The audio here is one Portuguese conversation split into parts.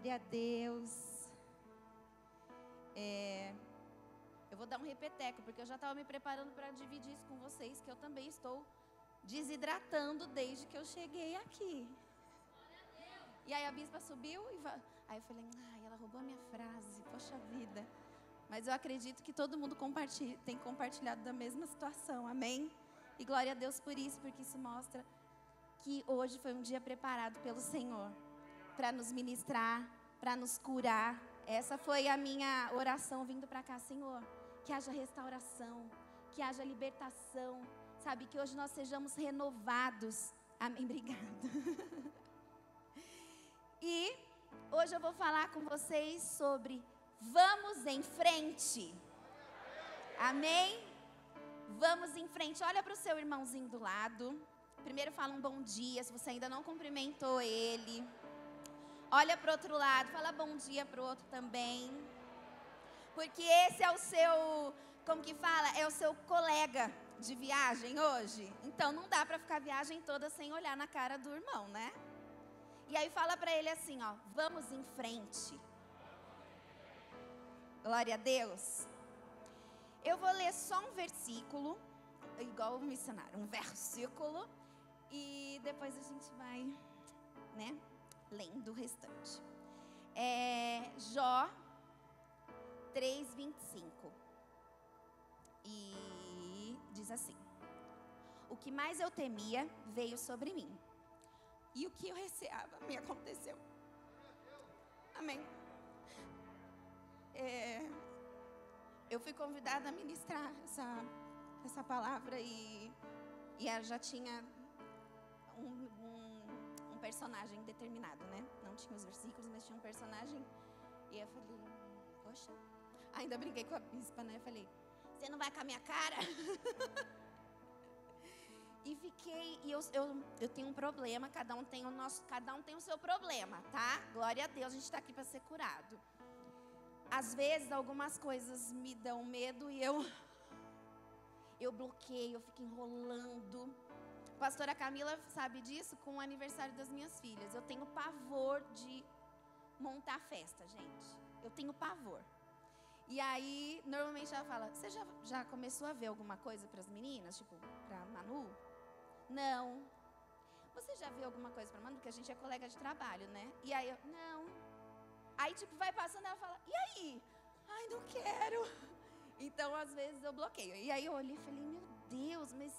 Glória a Deus. Eu vou dar um repeteco, porque eu já estava me preparando para dividir isso com vocês, que eu também estou desidratando desde que eu cheguei aqui. E aí a bispa subiu e aí eu falei, ela roubou a minha frase, poxa vida. Mas eu acredito que todo mundo tem compartilhado da mesma situação, amém? E glória a Deus por isso, porque isso mostra que hoje foi um dia preparado pelo Senhor para nos ministrar, para nos curar. Essa foi a minha oração vindo para cá, Senhor. Que haja restauração, que haja libertação, sabe? Que hoje nós sejamos renovados. Amém, obrigada. E hoje eu vou falar com vocês sobre vamos em frente. Amém? Vamos em frente. Olha para o seu irmãozinho do lado. Primeiro fala um bom dia, se você ainda não cumprimentou ele. Olha para o outro lado, fala bom dia para o outro também. Porque esse é o seu, como que fala? É o seu colega de viagem hoje. Então não dá para ficar a viagem toda sem olhar na cara do irmão, né? E aí fala para ele assim, ó, vamos em frente. Glória a Deus. Eu vou ler só um versículo, igual me ensinaram, um versículo. E depois a gente vai, né, lendo o restante. Jó 3:25. E diz assim: o que mais eu temia veio sobre mim, e o que eu receava me aconteceu. Amém. Eu fui convidada a ministrar essa palavra e ela já tinha um personagem determinado, né? Não tinha os versículos, mas tinha um personagem. E eu falei, poxa, ainda brinquei com a bispa, né? Eu falei, você não vai com a minha cara? E fiquei, e eu tenho um problema, cada um tem o seu problema, tá? Glória a Deus, a gente está aqui para ser curado. Às vezes, algumas coisas me dão medo e eu bloqueio, eu fico enrolando. A pastora Camila sabe disso com o aniversário das minhas filhas. Eu tenho pavor de montar festa, gente. Eu tenho pavor. E aí, normalmente ela fala, você já começou a ver alguma coisa para as meninas? Tipo, para Manu? Não. Você já viu alguma coisa para Manu? Porque a gente é colega de trabalho, né? E aí eu, não. Aí, tipo, vai passando, ela fala, e aí? Ai, não quero. Então, às vezes, eu bloqueio. E aí eu olhei e falei, meu Deus, mas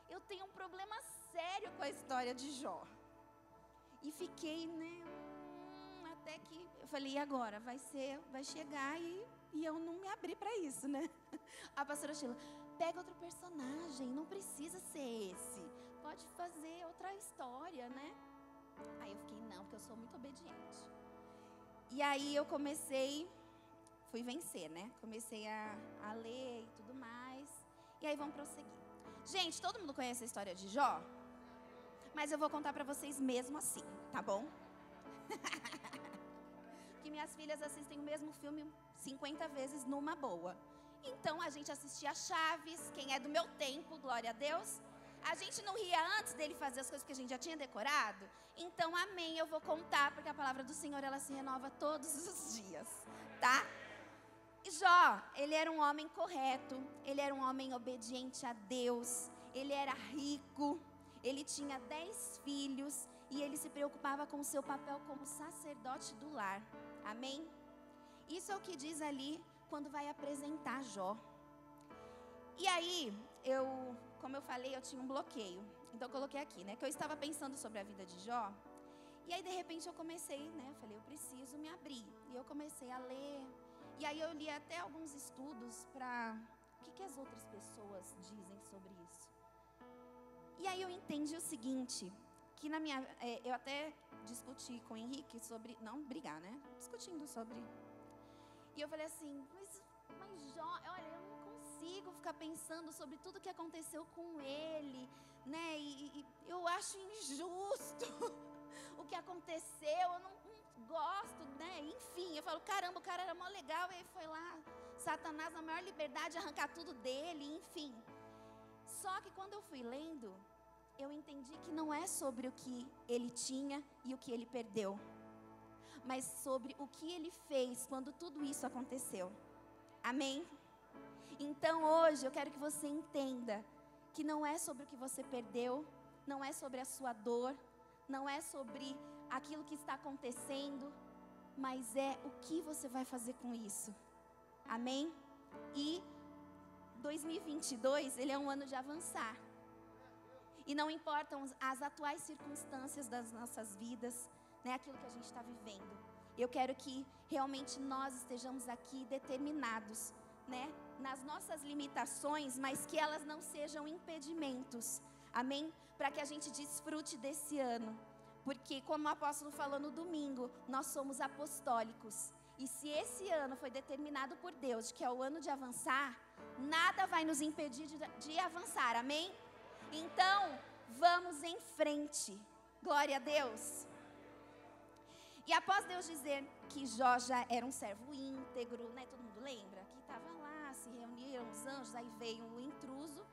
eu tenho um problema sério com a história de Jó. E fiquei, né, até que eu falei, e agora? Vai chegar e eu não me abri para isso, né? A pastora Sheila, pega outro personagem, não precisa ser esse. Pode fazer outra história, né? Aí eu fiquei, não, porque eu sou muito obediente. E aí eu fui vencer, né? Comecei a ler e tudo mais. E aí vamos prosseguir. Gente, todo mundo conhece a história de Jó? Mas eu vou contar pra vocês mesmo assim, tá bom? Que minhas filhas assistem o mesmo filme 50 vezes numa boa. Então a gente assistia Chaves, quem é do meu tempo, glória a Deus. A gente não ria antes dele fazer as coisas que a gente já tinha decorado? Então, amém, eu vou contar, porque a palavra do Senhor, ela se renova todos os dias, tá? E Jó, ele era um homem correto, ele era um homem obediente a Deus, ele era rico, ele tinha 10 filhos e ele se preocupava com o seu papel como sacerdote do lar, amém? Isso é o que diz ali quando vai apresentar Jó. E aí, como eu falei, eu tinha um bloqueio. Então eu coloquei aqui, né? Que eu estava pensando sobre a vida de Jó. E aí, de repente, eu comecei, né? Eu falei, eu preciso me abrir. E eu comecei a ler. E aí eu li até alguns estudos para o que as outras pessoas dizem sobre isso. E aí eu entendi o seguinte, que eu até discuti com o Henrique sobre, não brigar, né? Discutindo sobre. E eu falei assim, mas Jó, olha, eu não consigo ficar pensando sobre tudo que aconteceu com ele, né? E eu acho injusto o que aconteceu, eu não gosto, né? Enfim, eu falo, caramba, o cara era mó legal, e aí foi lá, Satanás na maior liberdade, arrancar tudo dele, enfim. Só que quando eu fui lendo, eu entendi que não é sobre o que ele tinha e o que ele perdeu, mas sobre o que Ele fez quando tudo isso aconteceu. Amém? Então hoje eu quero que você entenda que não é sobre o que você perdeu, não é sobre a sua dor, não é sobre aquilo que está acontecendo, mas é o que você vai fazer com isso. Amém? E 2022, ele é um ano de avançar. E não importam as atuais circunstâncias das nossas vidas, né, aquilo que a gente está vivendo. Eu quero que realmente nós estejamos aqui determinados, né, nas nossas limitações, mas que elas não sejam impedimentos. Amém? Para que a gente desfrute desse ano. Porque, como o apóstolo falou no domingo, nós somos apostólicos. E se esse ano foi determinado por Deus, que é o ano de avançar, nada vai nos impedir de avançar. Amém? Então, vamos em frente. Glória a Deus. E após Deus dizer que Jó já era um servo íntegro, né? Todo mundo lembra? Que estava lá, se reuniram os anjos, aí veio um intruso.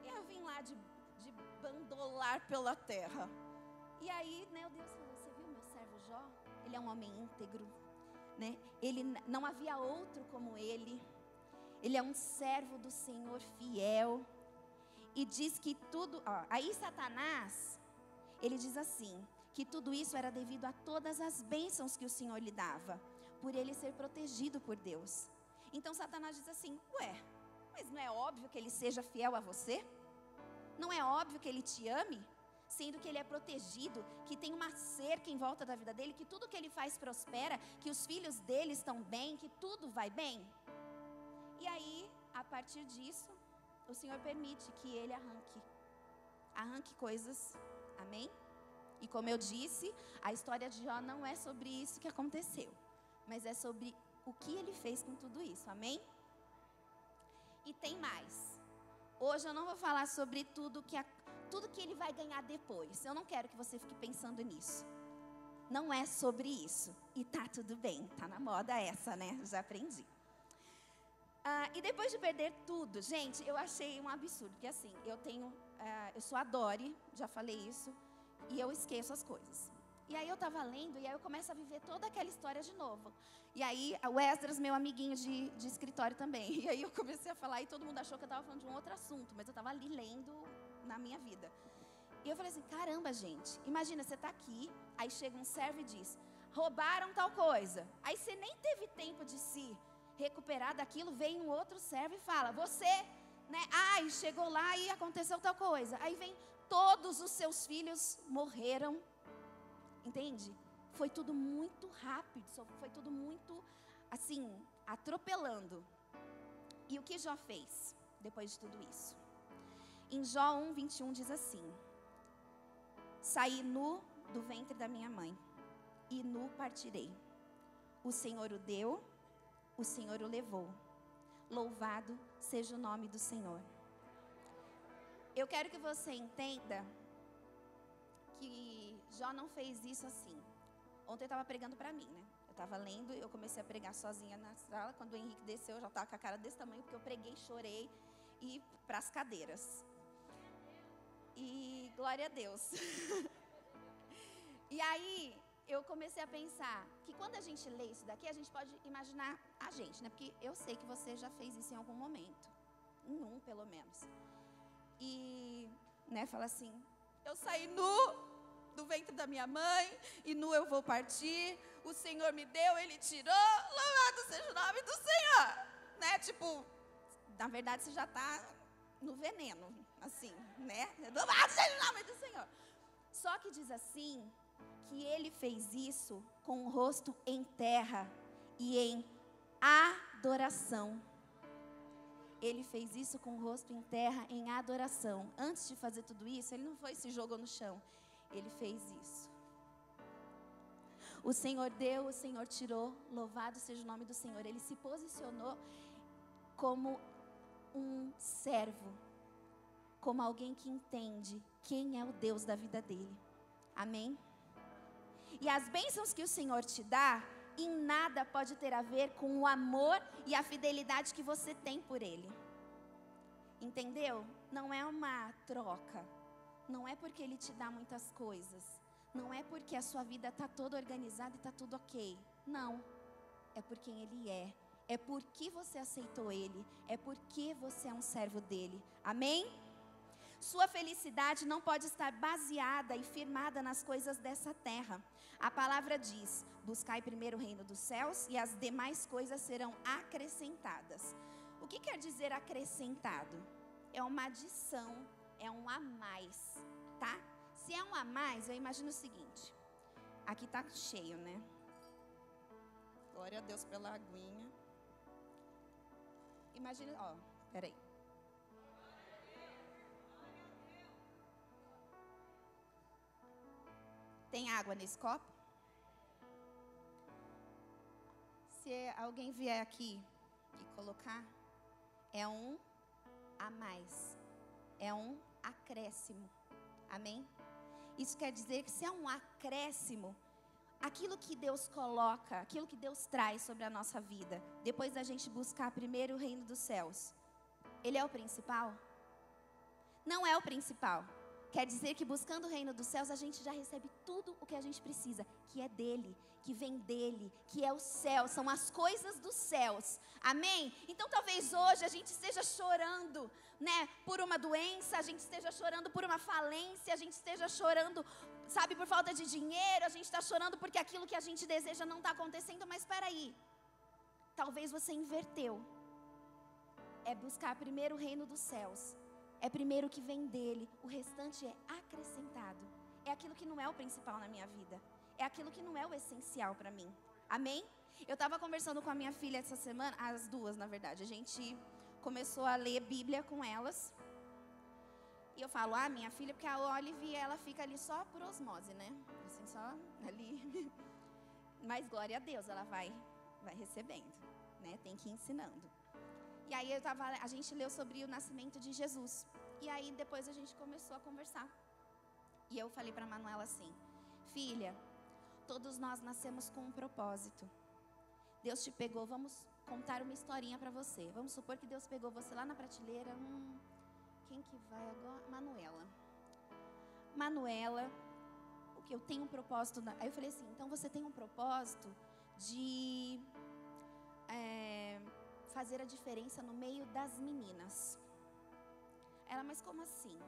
E eu vim lá de bandolar pela terra. E aí, né, Deus falou, você viu meu servo Jó? Ele é um homem íntegro, né? Ele, não havia outro como ele. Ele é um servo do Senhor fiel. E diz que tudo... aí Satanás, ele diz assim, que tudo isso era devido a todas as bênçãos que o Senhor lhe dava, por ele ser protegido por Deus. Então Satanás diz assim, mas não é óbvio que ele seja fiel a você? Não é óbvio que ele te ame? Sendo que ele é protegido, que tem uma cerca em volta da vida dele, que tudo que ele faz prospera, que os filhos dele estão bem, que tudo vai bem. E aí, a partir disso, o Senhor permite que ele arranque coisas, amém? E como eu disse, a história de Jó não é sobre isso que aconteceu, mas é sobre o que ele fez com tudo isso, amém? E tem mais. Hoje eu não vou falar sobre tudo que ele vai ganhar depois. Eu não quero que você fique pensando nisso. Não é sobre isso. E tá tudo bem, tá na moda essa, né? Já aprendi. E depois de perder tudo, gente, eu achei um absurdo. Porque assim, eu sou a Dori, já falei isso, e eu esqueço as coisas. E aí eu tava lendo, e aí eu começo a viver toda aquela história de novo. E aí o Esdras, meu amiguinho de escritório também. E aí eu comecei a falar, e todo mundo achou que eu tava falando de um outro assunto, mas eu tava ali lendo na minha vida. E eu falei assim, caramba, gente, imagina, você tá aqui, aí chega um servo e diz, roubaram tal coisa. Aí você nem teve tempo de se recuperar daquilo, vem um outro servo e fala, você, né, chegou lá e aconteceu tal coisa. Aí vem, todos os seus filhos morreram, entende? Foi tudo muito rápido, foi tudo muito, assim, atropelando. E o que Jó fez depois de tudo isso? Em Jó 1:21 diz assim, saí nu do ventre da minha mãe, e nu partirei. O Senhor o deu, o Senhor o levou. Louvado seja o nome do Senhor. Eu quero que você entenda que Jó não fez isso assim. Ontem eu estava pregando para mim, né? Eu estava lendo, eu comecei a pregar sozinha na sala. Quando o Henrique desceu, eu já estava com a cara desse tamanho, porque eu preguei, chorei e para as cadeiras. E glória a Deus. E aí eu comecei a pensar que quando a gente lê isso daqui, a gente pode imaginar a gente, né? Porque eu sei que você já fez isso em algum momento. Em um, pelo menos. E, né, fala assim, eu saí nu do ventre da minha mãe, e nu eu vou partir, o Senhor me deu, Ele tirou, louvado seja o nome do Senhor, né, tipo, na verdade você já está no veneno, assim, né, louvado seja o nome do Senhor. Só que diz assim, que ele fez isso com o rosto em terra e em adoração. Ele fez isso com o rosto em terra em adoração. Antes de fazer tudo isso, ele não foi e se jogou no chão. Ele fez isso. O Senhor deu, o Senhor tirou, louvado seja o nome do Senhor. Ele se posicionou como um servo, como alguém que entende quem é o Deus da vida dele. Amém? E as bênçãos que o Senhor te dá, em nada pode ter a ver com o amor e a fidelidade que você tem por Ele. Entendeu? Não é uma troca. Não é porque Ele te dá muitas coisas. não é porque a sua vida está toda organizada e está tudo ok. Não, é por quem Ele é. É porque você aceitou Ele. É porque você é um servo dEle. Amém? Sua felicidade não pode estar baseada e firmada nas coisas dessa terra. A palavra diz: buscai primeiro o reino dos céus e as demais coisas serão acrescentadas. O que quer dizer acrescentado? É uma adição, é um a mais, tá? Se é um a mais, eu imagino o seguinte. Aqui tá cheio, né? Glória a Deus pela aguinha. Imagina, ó, peraí. Tem água nesse copo? Se alguém vier aqui e colocar, é um a mais. É um acréscimo. Amém? Isso quer dizer que se é um acréscimo, aquilo que Deus coloca, aquilo que Deus traz sobre a nossa vida, depois da gente buscar primeiro o reino dos céus, Ele é o principal? Não é o principal. Quer dizer que buscando o reino dos céus, a gente já recebe tudo o que a gente precisa, que é dEle, que vem dEle, que é o céu, são as coisas dos céus. Amém? Então talvez hoje a gente esteja chorando, né, por uma doença, a gente esteja chorando por uma falência, a gente esteja chorando, sabe, por falta de dinheiro, a gente está chorando porque aquilo que a gente deseja não está acontecendo, mas espera aí, talvez você inverteu. É buscar primeiro o reino dos céus. É primeiro o que vem dEle, o restante é acrescentado. É aquilo que não é o principal na minha vida. É aquilo que não é o essencial para mim. Amém? Eu estava conversando com a minha filha essa semana, as duas na verdade. A gente começou a ler Bíblia com elas. E eu falo, minha filha, porque a Olive, ela fica ali só por osmose, né? Assim, só ali. Mas glória a Deus, ela vai recebendo, né? Tem que ir ensinando. E aí a gente leu sobre o nascimento de Jesus. E aí depois a gente começou a conversar. E eu falei para a Manuela assim: filha, todos nós nascemos com um propósito. Deus te pegou, vamos contar uma historinha para você. Vamos supor que Deus pegou você lá na prateleira. Quem que vai agora? Manuela, o que eu tenho um propósito. Aí eu falei assim: então você tem um propósito de fazer a diferença no meio das meninas. Ela, mas como assim?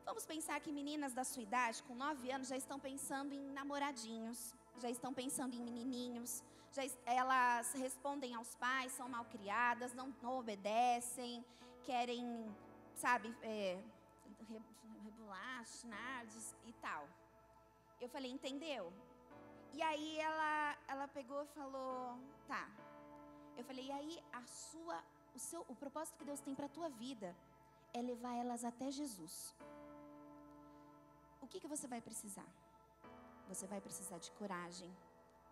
Vamos pensar que meninas da sua idade, com 9 anos, já estão pensando em namoradinhos, já estão pensando em menininhos, elas respondem aos pais, são mal criadas, não obedecem, querem, sabe, rebolar, nardes e tal. Eu falei, entendeu? E aí ela pegou e falou, tá. Eu falei, e aí o propósito que Deus tem para a tua vida é levar elas até Jesus. O que você vai precisar? Você vai precisar de coragem.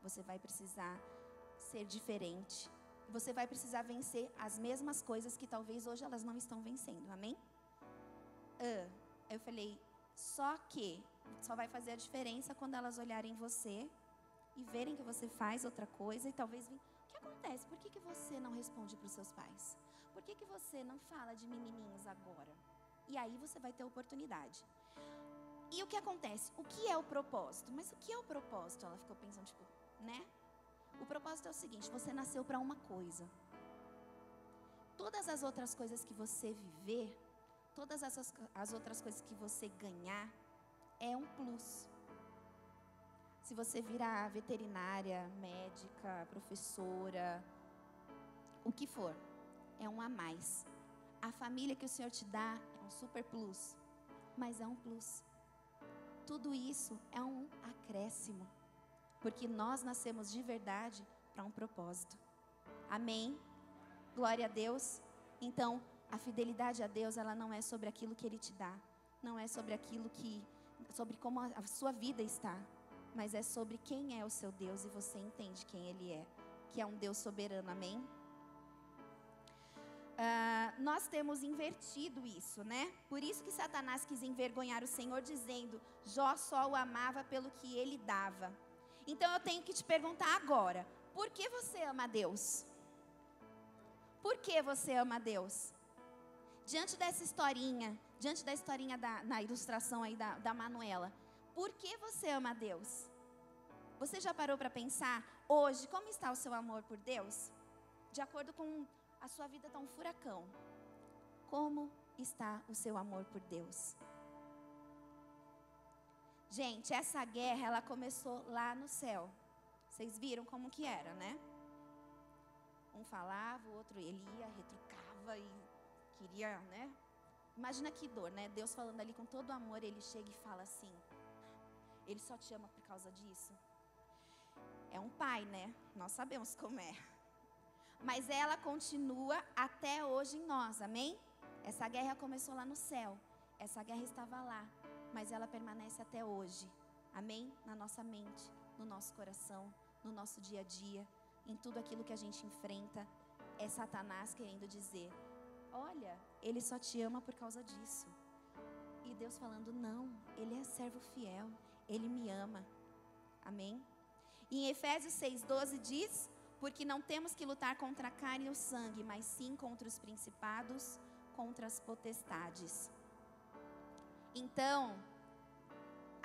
Você vai precisar ser diferente. Você vai precisar vencer as mesmas coisas que talvez hoje elas não estão vencendo. Amém? Eu falei, só vai fazer a diferença quando elas olharem você e verem que você faz outra coisa e talvez o que acontece? Por que você não responde para os seus pais? Por que você não fala de menininhos agora? E aí você vai ter oportunidade. E o que acontece? O que é o propósito? Mas o que é o propósito? Ela ficou pensando, né? O propósito é o seguinte, você nasceu para uma coisa. Todas as outras coisas que você viver, todas as outras coisas que você ganhar, é um plus. Se você virar veterinária, médica, professora, o que for, é um a mais. A família que o Senhor te dá é um super plus, mas é um plus. Tudo isso é um acréscimo, porque nós nascemos de verdade para um propósito. Amém? Glória a Deus. Então, a fidelidade a Deus, ela não é sobre aquilo que Ele te dá, não é sobre sobre como a sua vida está, mas é sobre quem é o seu Deus e você entende quem Ele é, que é um Deus soberano, amém? Nós temos invertido isso, né? Por isso que Satanás quis envergonhar o Senhor, dizendo, Jó só o amava pelo que ele dava. Então eu tenho que te perguntar agora, por que você ama a Deus? Por que você ama a Deus? Diante dessa historinha, diante da historinha na ilustração aí da Manuela, por que você ama Deus? Você já parou para pensar hoje como está o seu amor por Deus? De acordo com a sua vida está um furacão. Como está o seu amor por Deus? Gente, essa guerra ela começou lá no céu. Vocês viram como que era, né? Um falava, o outro ele ia, retrucava e queria, né? Imagina que dor, né? Deus falando ali com todo amor, ele chega e fala assim: ele só te ama por causa disso. É um pai, né? Nós sabemos como é. Mas ela continua até hoje em nós, amém? Essa guerra começou lá no céu. Essa guerra estava lá, mas ela permanece até hoje, amém? Na nossa mente, no nosso coração, no nosso dia a dia, em tudo aquilo que a gente enfrenta. É Satanás querendo dizer: olha, ele só te ama por causa disso. E Deus falando: não, ele é servo fiel, ele me ama, amém? E em Efésios 6,12 diz: porque não temos que lutar contra a carne e o sangue, mas sim contra os principados, contra as potestades. Então,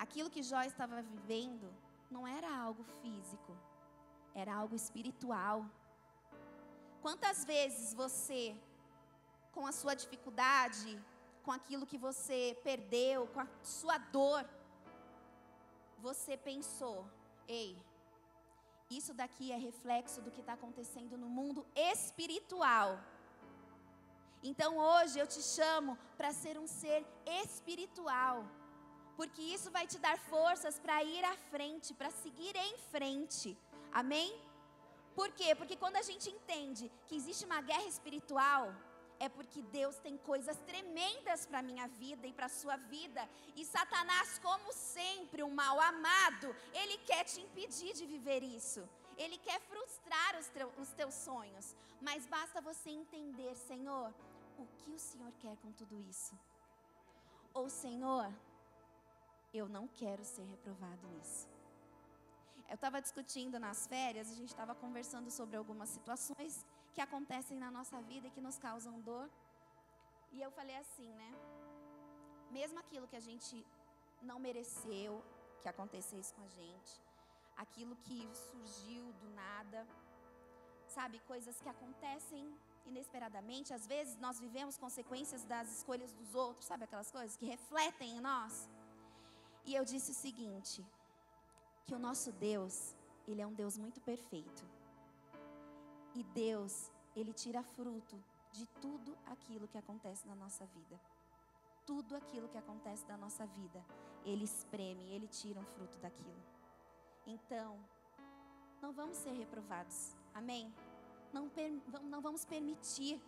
aquilo que Jó estava vivendo não era algo físico, era algo espiritual. Quantas vezes você, com a sua dificuldade, com aquilo que você perdeu, com a sua dor, você pensou: ei, isso daqui é reflexo do que está acontecendo no mundo espiritual. Então hoje eu te chamo para ser um ser espiritual, porque isso vai te dar forças para ir à frente, para seguir em frente, amém? Por quê? Porque quando a gente entende que existe uma guerra espiritual, é porque Deus tem coisas tremendas para a minha vida e para a sua vida. E Satanás, como sempre, um mal amado, ele quer te impedir de viver isso. Ele quer frustrar os teus sonhos. Mas basta você entender: Senhor, o que o Senhor quer com tudo isso? Ou Senhor, eu não quero ser reprovado nisso. Eu estava discutindo nas férias, a gente estava conversando sobre algumas situações que acontecem na nossa vida e que nos causam dor. E eu falei assim, né? Mesmo aquilo que a gente não mereceu que acontecesse com a gente, aquilo que surgiu do nada, sabe? Coisas que acontecem inesperadamente. Às vezes nós vivemos consequências das escolhas dos outros, sabe? Aquelas coisas que refletem em nós. E eu disse o seguinte: que o nosso Deus, Ele é um Deus muito perfeito. E Deus, Ele tira fruto de tudo aquilo que acontece na nossa vida. Tudo aquilo que acontece na nossa vida, Ele espreme, Ele tira um fruto daquilo. Então, não vamos ser reprovados, amém? Não vamos permitir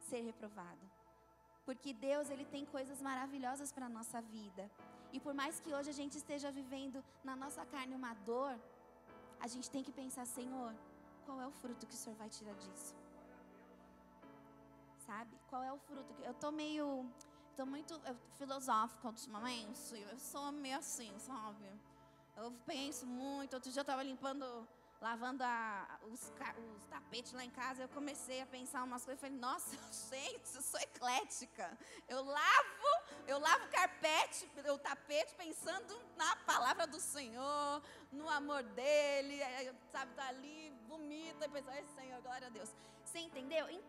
ser reprovado. Porque Deus, Ele tem coisas maravilhosas para a nossa vida. E por mais que hoje a gente esteja vivendo na nossa carne uma dor, a gente tem que pensar: Senhor, qual é o fruto que o Senhor vai tirar disso? Sabe? Qual é o fruto? Eu tô muito filosófica ultimamente. Eu sou meio assim, sabe? Eu penso muito. Outro dia eu estava lavando os tapetes lá em casa. Eu comecei a pensar umas coisas. Eu falei: nossa, gente, eu sou eclética. Eu lavo o tapete pensando na palavra do Senhor, no amor dele, sabe, tá ali, vomita e pensa: ai, Senhor, glória a Deus. Você entendeu? Em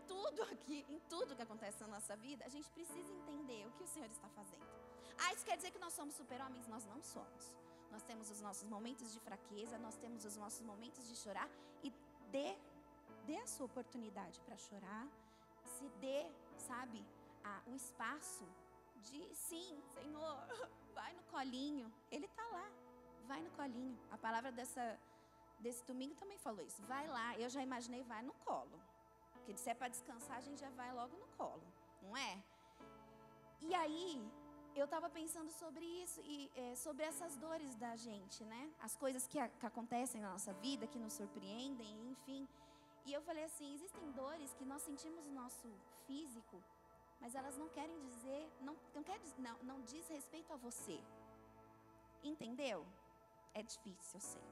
tudo que acontece na nossa vida, a gente precisa entender o que o Senhor está fazendo. Isso quer dizer que nós somos super-homens? Nós não somos. Nós temos os nossos momentos de fraqueza, nós temos os nossos momentos de chorar. E dê a sua oportunidade para chorar. Se dê, sabe, o espaço de: sim, Senhor, vai no colinho. Ele está lá, vai no colinho. A palavra desse domingo também falou isso: vai lá. Eu já imaginei: vai no colo. Porque se é para descansar, a gente já vai logo no colo, não é? E aí, eu estava pensando sobre isso, e sobre essas dores da gente, né? As coisas que acontecem na nossa vida, que nos surpreendem, enfim. E eu falei assim: existem dores que nós sentimos no nosso físico, mas elas não querem dizer, não diz respeito a você. Entendeu? É difícil, eu sei.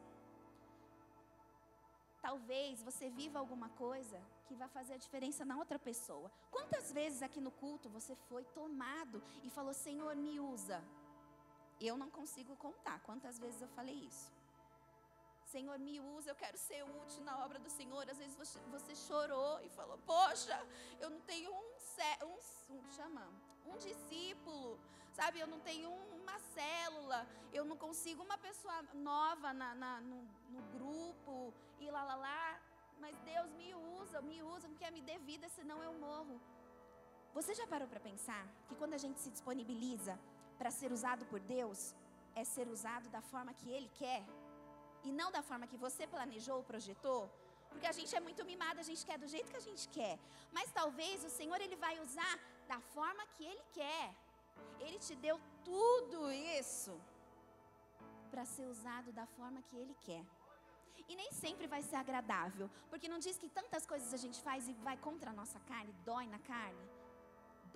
Talvez você viva alguma coisa que vai fazer a diferença na outra pessoa. Quantas vezes aqui no culto você foi tomado e falou: Senhor, me usa. Eu não consigo contar quantas vezes eu falei isso. Senhor, me usa, eu quero ser útil na obra do Senhor. Às vezes você chorou e falou, poxa, eu não tenho um discípulo, sabe? Eu não tenho uma célula, eu não consigo uma pessoa nova no grupo, e lá. Mas Deus me usa, não quer me dê vida, senão eu morro. Você já parou para pensar que quando a gente se disponibiliza para ser usado por Deus, é ser usado da forma que Ele quer? E não da forma que você planejou ou projetou? Porque a gente é muito mimado, a gente quer do jeito que a gente quer. Mas talvez o Senhor, Ele vai usar da forma que Ele quer. Ele te deu tudo isso para ser usado da forma que Ele quer. E nem sempre vai ser agradável. Porque não diz que tantas coisas a gente faz e vai contra a nossa carne, dói na carne?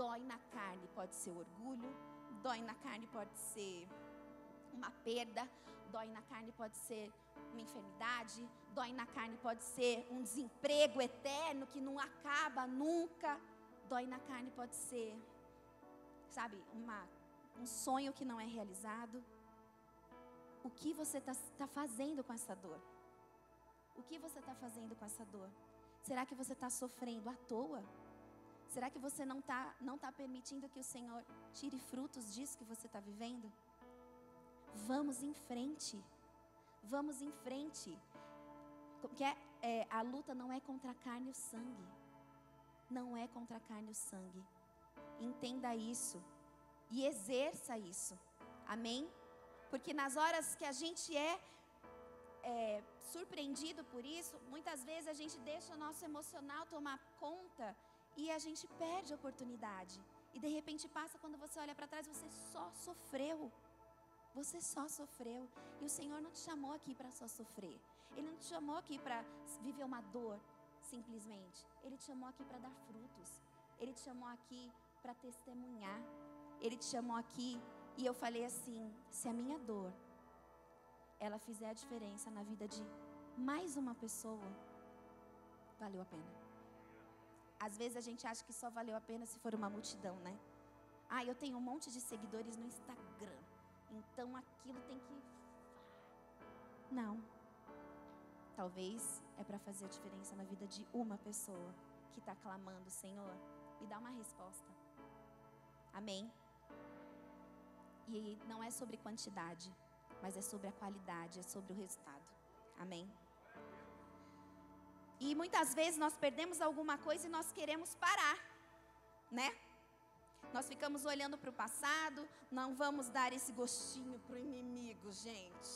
Dói na carne pode ser orgulho, dói na carne pode ser uma perda, dói na carne pode ser uma enfermidade, dói na carne pode ser um desemprego eterno que não acaba nunca, dói na carne pode ser, sabe, um sonho que não é realizado. O que você está fazendo com essa dor? O que você está fazendo com essa dor? Será que você está sofrendo à toa? Será que você não tá permitindo que o Senhor tire frutos disso que você está vivendo? Vamos em frente. Vamos em frente. Porque a luta não é contra a carne e o sangue. Não é contra a carne e o sangue. Entenda isso. E exerça isso. Amém? Porque nas horas que a gente é surpreendido por isso, muitas vezes a gente deixa o nosso emocional tomar conta e a gente perde a oportunidade. E de repente passa, quando você olha para trás, você só sofreu. Você só sofreu. E o Senhor não te chamou aqui para só sofrer. Ele não te chamou aqui para viver uma dor, simplesmente. Ele te chamou aqui para dar frutos. Ele te chamou aqui para testemunhar. Ele te chamou aqui, e eu falei assim, se a minha dor, ela fizer a diferença na vida de mais uma pessoa, valeu a pena. Às vezes a gente acha que só valeu a pena se for uma multidão, né? Ah, eu tenho um monte de seguidores no Instagram, então aquilo tem que... Não. Talvez é para fazer a diferença na vida de uma pessoa que está clamando, Senhor, me dá uma resposta. Amém? E não é sobre quantidade, mas é sobre a qualidade, é sobre o resultado. Amém? E muitas vezes nós perdemos alguma coisa e nós queremos parar, né? Nós ficamos olhando para o passado, não vamos dar esse gostinho para o inimigo, gente.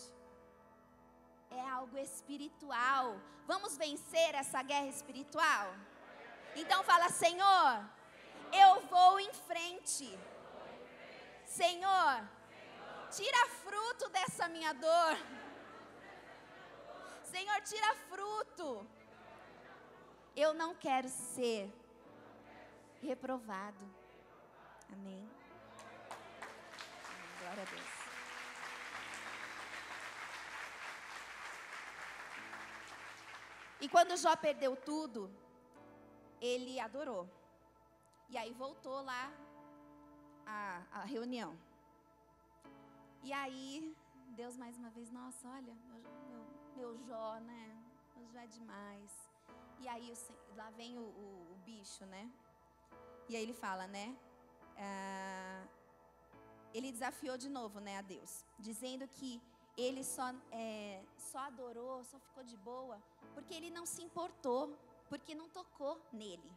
É algo espiritual. Vamos vencer essa guerra espiritual? Então fala, Senhor, eu vou em frente. Senhor, tira fruto dessa minha dor. Senhor, tira fruto. Eu não quero ser reprovado. Amém. Glória a Deus. E quando Jó perdeu tudo, ele adorou. E aí voltou lá a reunião. E aí, Deus mais uma vez, nossa, olha, meu Jó, né? Meu Jó é demais. E aí, lá vem o bicho, né? E aí ele fala, né? Ele desafiou de novo, né, a Deus, dizendo que ele só adorou, só ficou de boa, porque ele não se importou, porque não tocou nele.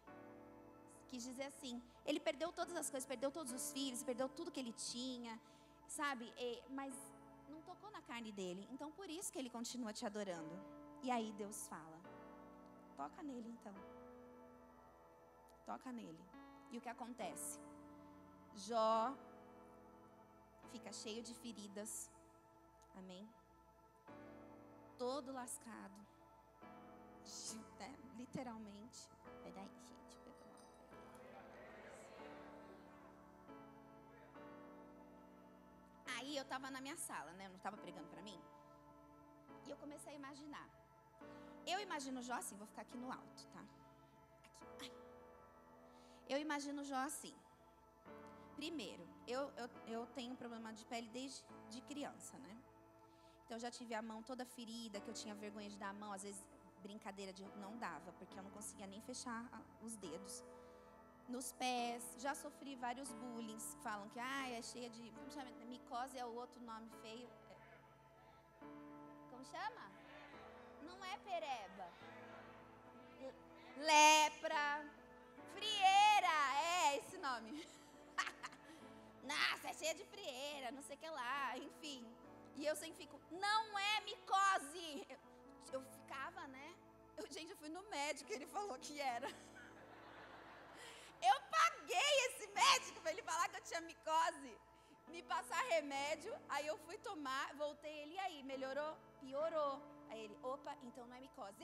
Quis dizer assim, ele perdeu todas as coisas, perdeu todos os filhos, perdeu tudo que ele tinha, sabe? Mas não tocou na carne dele, então por isso que ele continua te adorando. E aí Deus fala, toca nele então. Toca nele. E o que acontece? Jó fica cheio de feridas. Amém? Todo lascado. Literalmente. Peraí, gente. Aí eu estava na minha sala, né? Eu não estava pregando para mim. E eu comecei a imaginar. Eu imagino Jó assim, vou ficar aqui no alto, tá? Aqui. Ai. Eu imagino Jó assim. Primeiro, eu tenho problema de pele desde de criança, né? Então, eu já tive a mão toda ferida, que eu tinha vergonha de dar a mão. Às vezes, brincadeira de não dava, porque eu não conseguia nem fechar os dedos. Nos pés, já sofri vários bullying. Falam que é cheia de... Como chama? Micose é o outro nome feio. Como chama? Não é pereba. Lepra. Frieira. É esse nome. Nossa, é cheia de frieira, não sei o que lá. Enfim. E eu sempre fico, não é micose. Eu ficava, né? Gente, eu fui no médico, ele falou que era. Eu paguei esse médico para ele falar que eu tinha micose. Me passar remédio, aí eu fui tomar, voltei, ele, e aí, melhorou? Piorou. Aí ele, opa, então não é micose.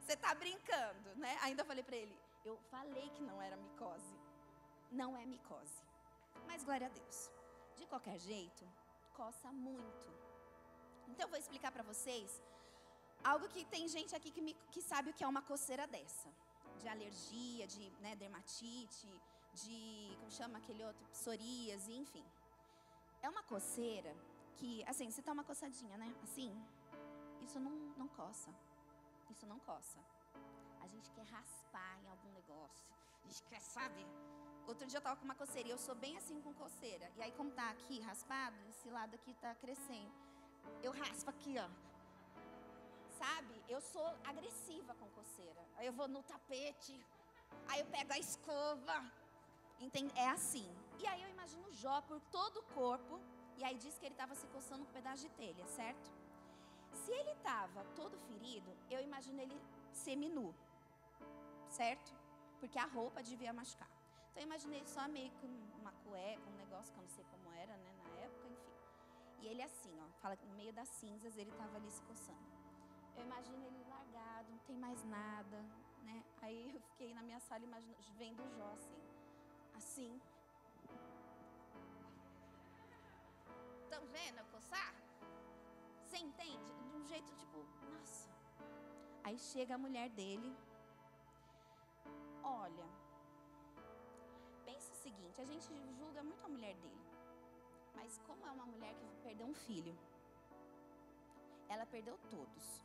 Você tá brincando, né? Ainda falei para ele, eu falei que não era micose. Não é micose. Mas glória a Deus. De qualquer jeito, coça muito. Então eu vou explicar para vocês algo que tem gente aqui que sabe o que é uma coceira dessa. De alergia, de dermatite, de, como chama aquele outro, psoríase, enfim. É uma coceira que, assim, você tá uma coçadinha, né? Assim, isso não coça. Isso não coça. A gente quer raspar em algum negócio. A gente quer, sabe? Outro dia eu tava com uma coceira e eu sou bem assim com coceira. E aí, como tá aqui raspado, esse lado aqui tá crescendo. Eu raspo aqui, ó. Sabe? Eu sou agressiva com coceira. Aí eu vou no tapete. Aí eu pego a escova. Entende? É assim. E aí eu imagino o Jó por todo o corpo. E aí diz que ele estava se coçando com um pedaço de telha, certo? Se ele estava todo ferido, eu imagino ele seminu. Certo? Porque a roupa devia machucar. Então eu imaginei só meio com uma cueca, um negócio que eu não sei como era, né, na época, enfim. E ele assim, ó, fala que no meio das cinzas ele estava ali se coçando. Eu imagino ele largado, não tem mais nada, né? Aí eu fiquei na minha sala vendo o Jó assim. Estão vendo eu coçar? Você entende? De um jeito tipo, nossa. Aí chega a mulher dele. Olha, pensa o seguinte, a gente julga muito a mulher dele. Mas como é uma mulher que perdeu um filho, ela perdeu todos.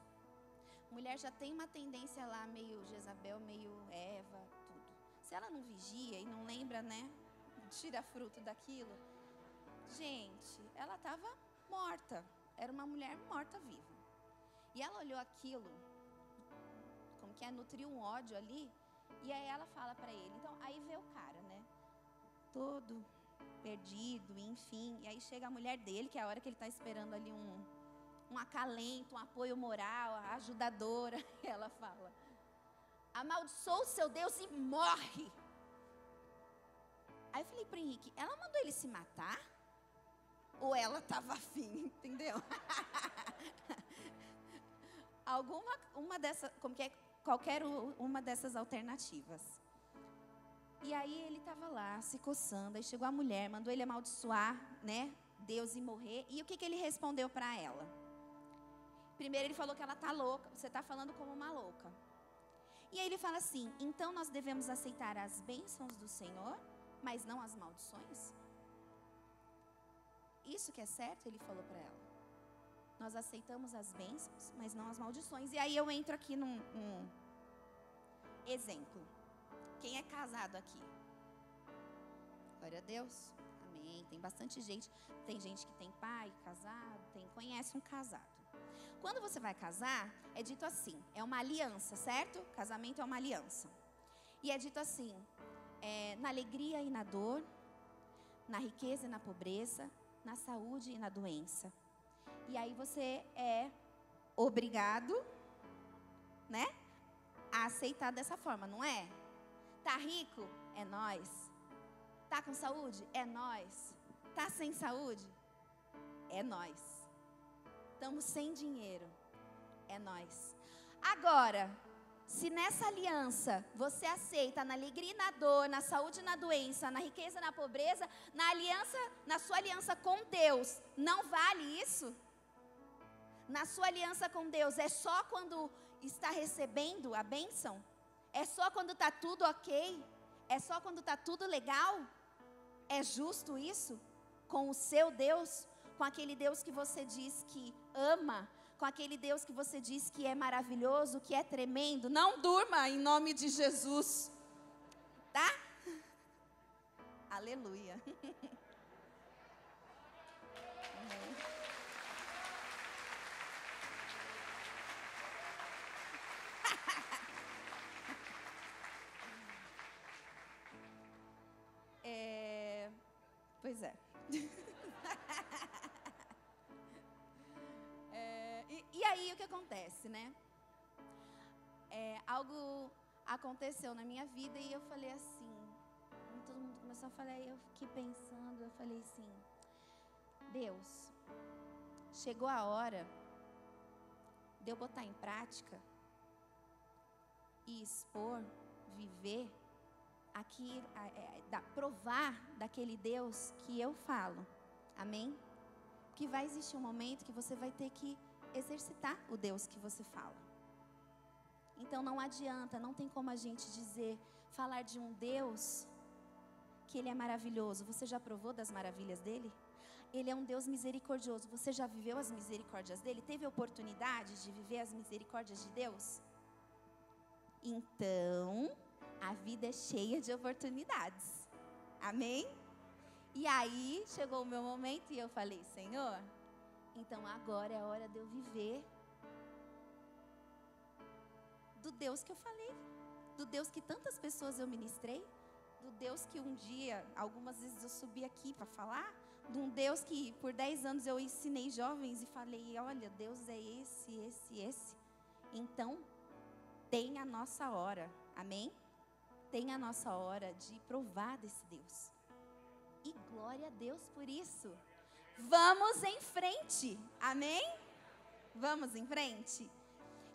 Mulher já tem uma tendência lá meio Jezabel, meio Eva, tudo. Se ela não vigia e não lembra, né, tira fruto daquilo. Gente, ela estava morta. Era uma mulher morta-viva. E ela olhou aquilo, como que nutriu um ódio ali. E aí ela fala para ele. Então, aí vê o cara, né, todo perdido, enfim. E aí chega a mulher dele, que é a hora que ele está esperando ali um acalento, um apoio moral, a ajudadora. E ela fala, amaldiçoa o seu Deus e morre. Aí eu falei para o Henrique, ela mandou ele se matar? Ou ela estava afim, entendeu? Qualquer uma dessas alternativas. E aí ele estava lá, se coçando, aí chegou a mulher, mandou ele amaldiçoar, né, Deus e morrer. E o que ele respondeu para ela? Primeiro ele falou que ela está louca, você está falando como uma louca. E aí ele fala assim, então nós devemos aceitar as bênçãos do Senhor, mas não as maldições? Isso que é certo, ele falou para ela. Nós aceitamos as bênçãos, mas não as maldições. E aí eu entro aqui num exemplo. Quem é casado aqui? Glória a Deus. Amém. Tem bastante gente. Tem gente que tem pai casado, conhece um casado. Quando você vai casar, é dito assim, é uma aliança, certo? Casamento é uma aliança. E é dito assim, na alegria e na dor, na riqueza e na pobreza, na saúde e na doença. E aí você é obrigado, né, a aceitar dessa forma, não é? Tá rico? É nós. Tá com saúde? É nós. Tá sem saúde? É nós. Estamos sem dinheiro? É nós. Agora, se nessa aliança você aceita na alegria e na dor, na saúde e na doença, na riqueza e na pobreza, na sua aliança com Deus, não vale isso? Na sua aliança com Deus, é só quando está recebendo a bênção? É só quando está tudo ok? É só quando está tudo legal? É É justo isso? Com o seu Deus? Com aquele Deus que você diz que ama? Com aquele Deus que você diz que é maravilhoso, que é tremendo? Não durma em nome de Jesus. Tá? Aleluia. Pois é. E aí o que acontece, né? Algo aconteceu na minha vida e eu falei assim, todo mundo começou a falar, e eu fiquei pensando, eu falei assim, Deus, chegou a hora de eu botar em prática e expor, viver, provar daquele Deus que eu falo, amém? Que vai existir um momento que você vai ter que exercitar o Deus que você fala. Então não adianta, não tem como a gente falar de um Deus que Ele é maravilhoso. Você já provou das maravilhas dEle? Ele é um Deus misericordioso. Você já viveu as misericórdias dEle? Teve oportunidade de viver as misericórdias de Deus? Então, a vida é cheia de oportunidades. Amém? E aí, chegou o meu momento e eu falei, Senhor, então agora é a hora de eu viver do Deus que eu falei, do Deus que tantas pessoas eu ministrei, do Deus que um dia, algumas vezes eu subi aqui para falar, de um Deus que por 10 anos eu ensinei jovens e falei, olha, Deus é esse. Então, tem a nossa hora, amém? Tem a nossa hora de provar desse Deus. E glória a Deus por isso. Vamos em frente, amém? Vamos em frente?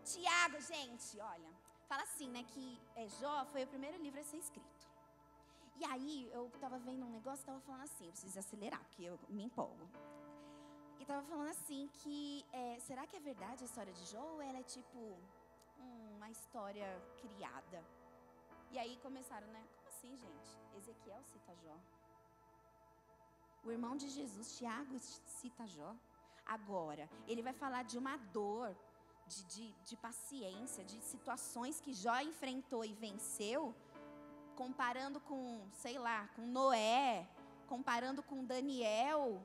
Tiago, gente, olha, fala assim, né, que Jó foi o primeiro livro a ser escrito. E aí, eu estava vendo um negócio, estava falando assim, eu preciso acelerar, porque eu me empolgo. E estava falando assim que, será que é verdade a história de Jó ou ela é tipo uma história criada? E aí começaram, né, como assim, gente? Ezequiel cita Jó. O irmão de Jesus, Tiago, cita Jó. Agora, ele vai falar de uma dor, de paciência, de situações que Jó enfrentou e venceu, comparando com, sei lá, com Noé, comparando com Daniel.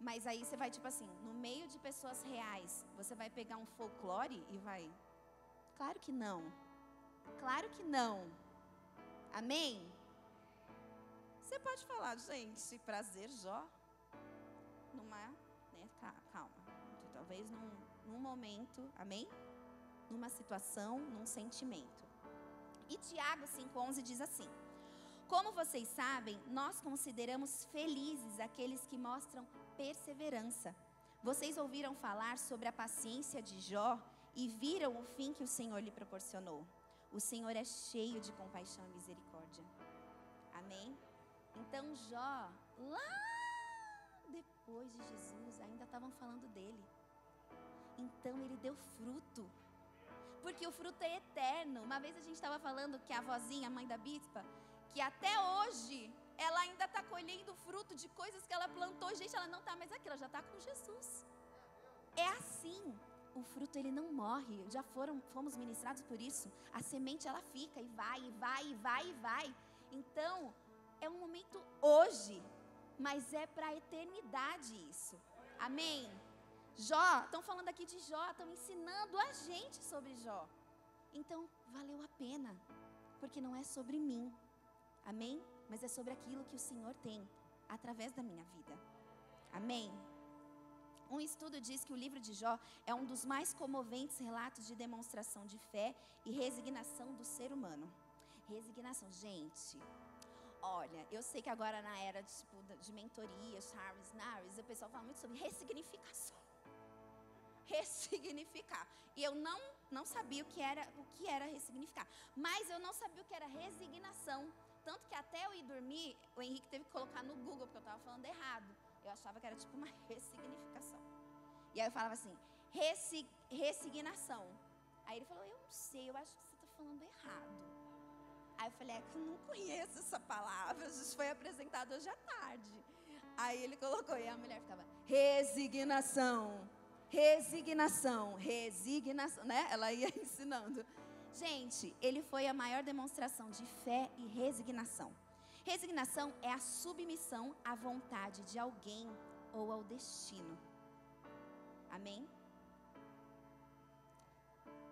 Mas aí você vai tipo assim, no meio de pessoas reais, você vai pegar um folclore e vai... Claro que não. Claro que não. Amém? Você pode falar, gente, prazer, Jó, calma, talvez num momento, amém? Numa situação, num sentimento. E Tiago 5,11 diz assim, como vocês sabem, nós consideramos felizes aqueles que mostram perseverança. Vocês ouviram falar sobre a paciência de Jó e viram o fim que o Senhor lhe proporcionou. O Senhor é cheio de compaixão e misericórdia. Amém? Então Jó, lá depois de Jesus, ainda estavam falando dele. Então ele deu fruto. Porque o fruto é eterno. Uma vez a gente estava falando que a avózinha, a mãe da bispa, que até hoje ela ainda está colhendo fruto de coisas que ela plantou. Gente, ela não está mais aqui, ela já está com Jesus. É assim. O fruto ele não morre. Já fomos ministrados por isso. A semente ela fica e vai. Então, é um momento hoje, mas é para a eternidade isso. Amém? Jó, estão falando aqui de Jó, estão ensinando a gente sobre Jó. Então, valeu a pena, porque não é sobre mim, amém? Mas é sobre aquilo que o Senhor tem, através da minha vida, amém? Um estudo diz que o livro de Jó é um dos mais comoventes relatos de demonstração de fé e resignação do ser humano. Resignação, gente... Olha, eu sei que agora na era de mentorias, Harris, o pessoal fala muito sobre ressignificação. Ressignificar. E eu não sabia o que era ressignificar. Mas eu não sabia o que era resignação. Tanto que até eu ir dormir, o Henrique teve que colocar no Google, porque eu estava falando errado. Eu achava que era tipo uma ressignificação. E aí eu falava assim, resignação. Aí ele falou, eu não sei, eu acho que você está falando errado. Aí eu falei, é que eu não conheço essa palavra, isso foi apresentado hoje à tarde. Aí ele colocou, e a mulher ficava, resignação, resignação, resignação, né? Ela ia ensinando. Gente, ele foi a maior demonstração de fé e resignação. Resignação é a submissão à vontade de alguém ou ao destino. Amém?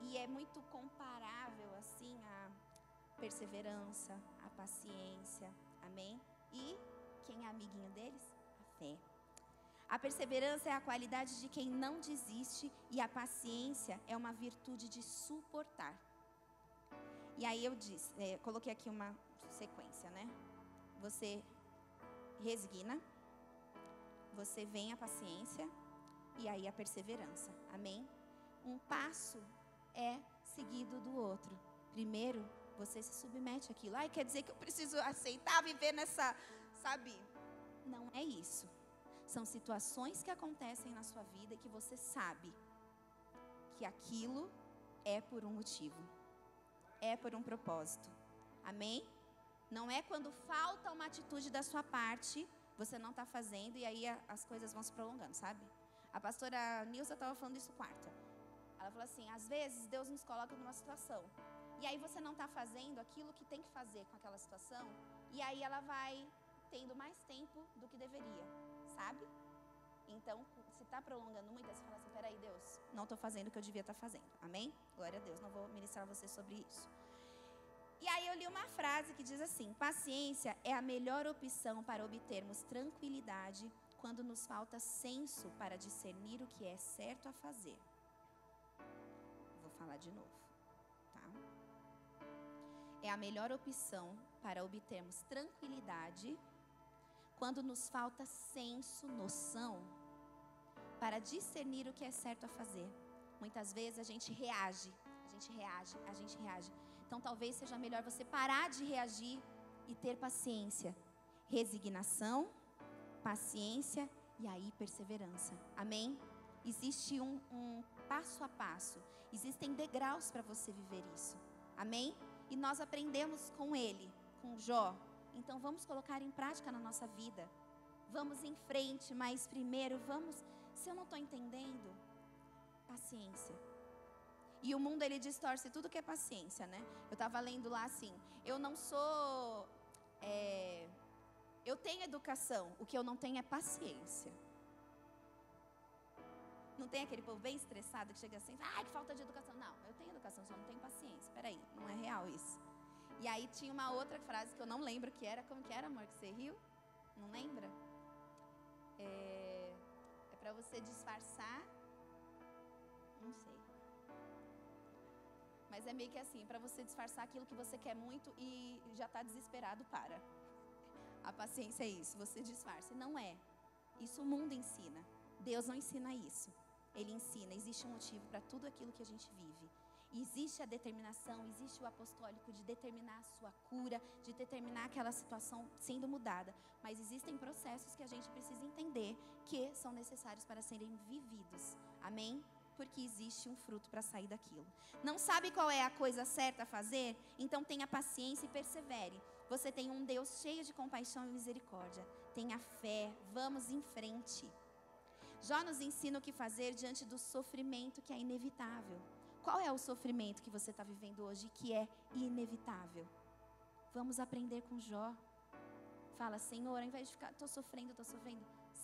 E é muito comparável, assim, a perseverança, a paciência, amém? E quem é amiguinho deles? A fé. A perseverança é a qualidade de quem não desiste e a paciência é uma virtude de suportar. E aí eu disse, coloquei aqui uma sequência, né? Você resigna, você vem a paciência e aí a perseverança, amém? Um passo é seguido do outro. Primeiro, você se submete àquilo. Ai, quer dizer que eu preciso aceitar viver nessa, sabe? Não é isso. São situações que acontecem na sua vida que você sabe que aquilo é por um motivo. É por um propósito. Amém? Não é quando falta uma atitude da sua parte, você não está fazendo e aí as coisas vão se prolongando, sabe? A pastora Nilza estava falando isso quarta. Ela falou assim, às vezes Deus nos coloca numa situação. E aí você não está fazendo aquilo que tem que fazer com aquela situação. E aí ela vai tendo mais tempo do que deveria, sabe? Então, se está prolongando muito, você fala assim, peraí Deus, não estou fazendo o que eu devia estar fazendo. Amém? Glória a Deus, não vou ministrar você sobre isso. E aí eu li uma frase que diz assim, paciência é a melhor opção para obtermos tranquilidade quando nos falta senso para discernir o que é certo a fazer. Vou falar de novo, tá? É a melhor opção para obtermos tranquilidade quando nos falta senso, noção, para discernir o que é certo a fazer. Muitas vezes a gente reage. Então talvez seja melhor você parar de reagir e ter paciência. Resignação, paciência e aí perseverança. Amém? Existe um passo a passo. Existem degraus para você viver isso. Amém? E nós aprendemos com ele, com Jó. Então vamos colocar em prática na nossa vida. Vamos em frente, mas primeiro vamos... Se eu não estou entendendo, paciência. E o mundo, ele distorce tudo que é paciência, né? Eu estava lendo lá assim, eu não sou... eu tenho educação, o que eu não tenho é paciência. Não tem aquele povo bem estressado que chega assim, ai, que falta de educação. Não, eu tenho educação, só não tenho paciência. Peraí, não é real isso. E aí tinha uma outra frase que eu não lembro que era, como que era, amor, que você riu? Não lembra? É para você disfarçar, não sei. Mas é meio que assim, para você disfarçar aquilo que você quer muito e já está desesperado, para. A paciência é isso, você disfarça. Não é. Isso o mundo ensina. Deus não ensina isso. Ele ensina, existe um motivo para tudo aquilo que a gente vive. Existe a determinação, existe o apostólico de determinar a sua cura, de determinar aquela situação sendo mudada. Mas existem processos que a gente precisa entender que são necessários para serem vividos. Amém? Porque existe um fruto para sair daquilo. Não sabe qual é a coisa certa a fazer? Então tenha paciência e persevere. Você tem um Deus cheio de compaixão e misericórdia. Tenha fé, vamos em frente. Jó nos ensina o que fazer diante do sofrimento que é inevitável. Qual é o sofrimento que você está vivendo hoje que é inevitável? Vamos aprender com Jó. Fala, Senhor, ao invés de ficar, estou sofrendo.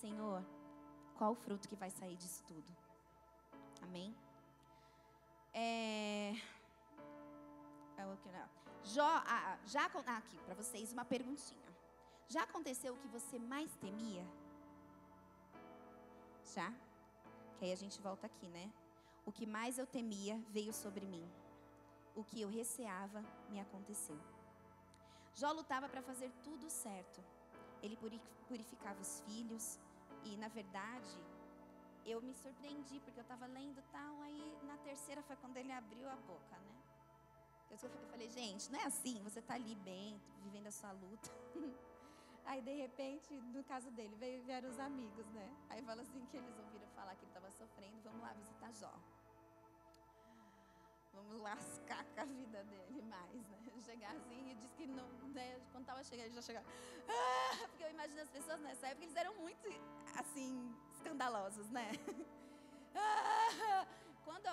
Senhor, qual o fruto que vai sair disso tudo? Amém? Jó, aqui para vocês uma perguntinha. Já aconteceu o que você mais temia? Já? Que aí a gente volta aqui, né? O que mais eu temia veio sobre mim. O que eu receava me aconteceu. Jó lutava para fazer tudo certo. Ele purificava os filhos. E na verdade, eu me surpreendi, porque eu estava lendo tal. Aí na terceira foi quando ele abriu a boca, né? Eu falei, gente, não é assim. Você está ali bem, vivendo a sua luta. Aí de repente, no caso dele, vieram os amigos, né? Aí fala assim que eles ouviram falar que ele estava sofrendo. Vamos lá visitar Jó. vamos lascar com a vida dele mais, né? Chegar assim e diz que não, né? Quando estava chegando, ele já chegava. Porque eu imagino as pessoas nessa época, eles eram muito, assim, escandalosos, né? Quando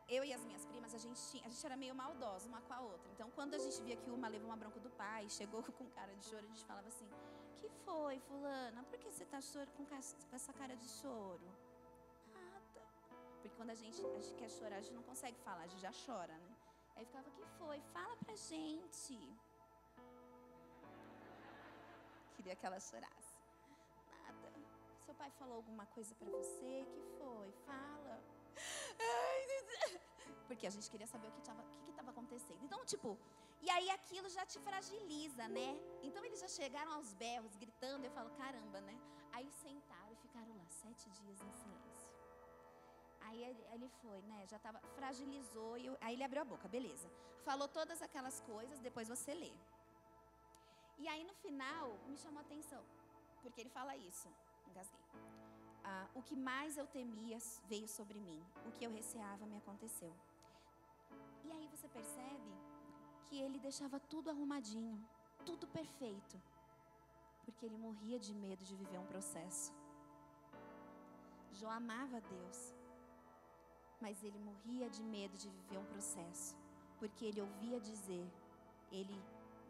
eu e as minhas primas, a gente era meio maldosa uma com a outra. Então, quando a gente via que uma levou uma bronca do pai, chegou com cara de choro, a gente falava assim: que foi, fulana? Por que você está chorando com essa cara de choro? Nada. Porque quando a gente quer chorar, a gente não consegue falar, a gente já chora, né? Aí ficava: que foi? Fala pra gente. Queria que ela chorasse. Nada. Seu pai falou alguma coisa pra você? Que foi? Fala. Porque a gente queria saber o que estava acontecendo. Então, tipo, e aí aquilo já te fragiliza, né? Então eles já chegaram aos berros, gritando. Eu falo: caramba, né? Aí sentaram e ficaram lá 7 dias em silêncio. Aí ele foi, né? Já estava, fragilizou. Aí ele abriu a boca, beleza. Falou todas aquelas coisas, depois você lê. E aí no final me chamou a atenção, porque ele fala isso. Engasguei. O que mais eu temia veio sobre mim. O que eu receava me aconteceu. E aí você percebe que ele deixava tudo arrumadinho, tudo perfeito, porque ele morria de medo de viver um processo. Jó amava Deus, mas ele morria de medo de viver um processo, porque ele ouvia dizer, ele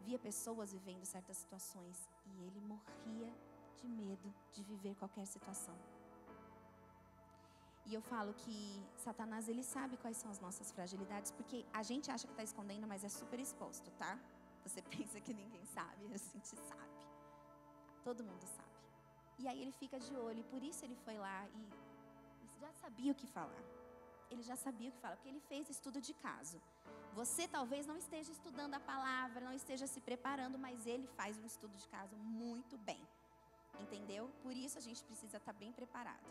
via pessoas vivendo certas situações e ele morria de medo de viver qualquer situação. E eu falo que Satanás, ele sabe quais são as nossas fragilidades, porque a gente acha que está escondendo, mas é super exposto, tá? Você pensa que ninguém sabe, a gente sabe. Todo mundo sabe. E aí ele fica de olho, e por isso ele foi lá e já sabia o que falar. Ele já sabia o que falar, porque ele fez estudo de caso. Você talvez não esteja estudando a palavra, não esteja se preparando, mas ele faz um estudo de caso muito bem. Entendeu? Por isso a gente precisa estar bem preparado.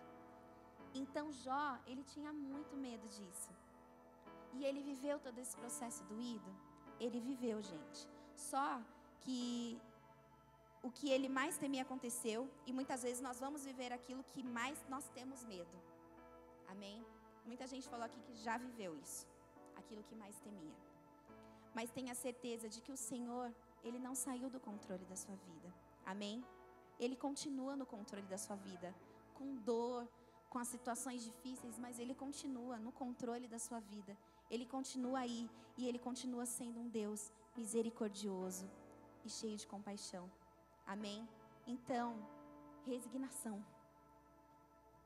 Então Jó, ele tinha muito medo disso. E ele viveu todo esse processo doído. Ele viveu, gente. Só que o que ele mais temia aconteceu. E muitas vezes nós vamos viver aquilo que mais nós temos medo. Amém? Muita gente falou aqui que já viveu isso. Aquilo que mais temia. Mas tenha certeza de que o Senhor, ele não saiu do controle da sua vida. Amém? Ele continua no controle da sua vida. Com dor, com as situações difíceis, mas ele continua no controle da sua vida. Ele continua aí e ele continua sendo um Deus misericordioso e cheio de compaixão. Amém? Então, resignação.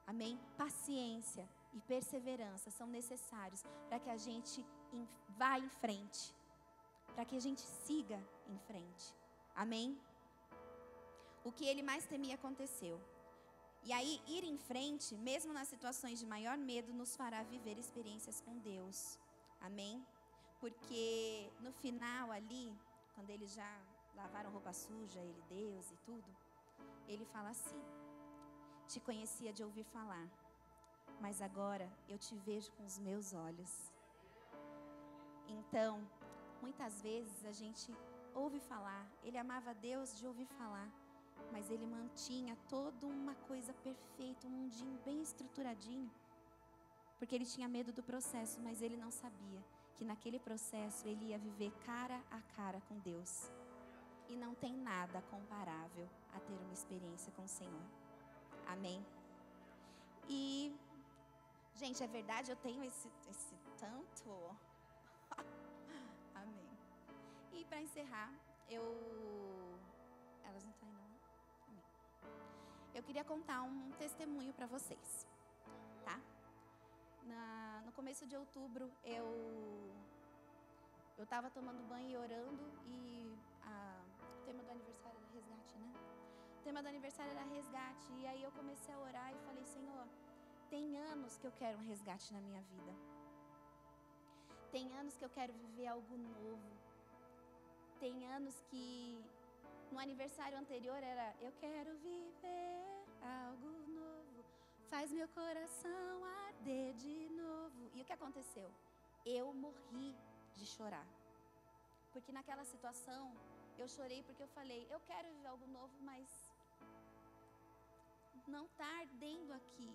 Amém? Paciência e perseverança são necessários para que a gente vá em frente. Para que a gente siga em frente. Amém? O que ele mais temia aconteceu. E aí, ir em frente, mesmo nas situações de maior medo, nos fará viver experiências com Deus. Amém? Porque no final ali, quando eles já lavaram roupa suja, ele, Deus e tudo, ele fala assim: te conhecia de ouvir falar, mas agora eu te vejo com os meus olhos. Então, muitas vezes a gente ouve falar, ele amava Deus de ouvir falar, mas ele mantinha toda uma coisa perfeita, um mundinho bem estruturadinho, porque ele tinha medo do processo, mas ele não sabia que naquele processo ele ia viver cara a cara com Deus. E não tem nada comparável a ter uma experiência com o Senhor. Amém? E, gente, é verdade, eu tenho esse tanto. Amém. E para encerrar, elas não estão indo, não? Amém. Eu queria contar um testemunho para vocês, tá? No começo de outubro, eu estava tomando banho e orando, e o tema do aniversário era resgate, né? O tema do aniversário era resgate, e aí eu comecei a orar e falei: Senhor, tem anos que eu quero um resgate na minha vida. Tem anos que eu quero viver algo novo. Tem anos que no aniversário anterior era: eu quero viver algo novo, faz meu coração arder de novo. E o que aconteceu? Eu morri de chorar. Porque naquela situação, eu chorei porque eu falei: eu quero viver algo novo, mas não está ardendo aqui.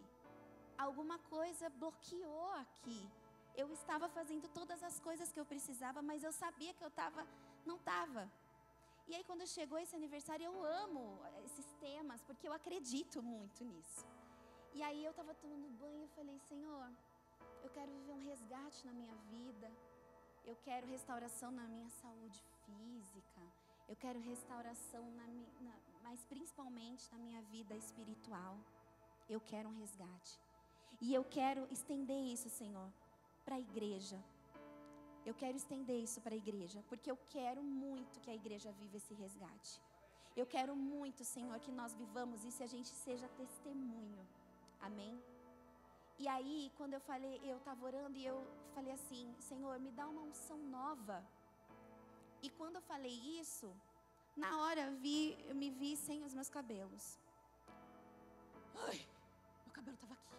Alguma coisa bloqueou aqui. Eu estava fazendo todas as coisas que eu precisava, mas eu sabia que eu não estava. E aí quando chegou esse aniversário, eu amo esses temas, porque eu acredito muito nisso. E aí eu estava tomando banho e falei, Senhor, eu quero viver um resgate na minha vida. Eu quero restauração na minha saúde física. Eu quero restauração, mas principalmente na minha vida espiritual. Eu quero um resgate. E eu quero estender isso, Senhor, para a igreja. Eu quero estender isso para a igreja, porque eu quero muito que a igreja viva esse resgate. Eu quero muito, Senhor, que nós vivamos isso e a gente seja testemunho. Amém? E aí, quando eu estava orando e eu falei assim, Senhor, me dá uma unção nova. E quando eu falei isso, na hora eu me vi sem os meus cabelos. Ai, meu cabelo estava aqui.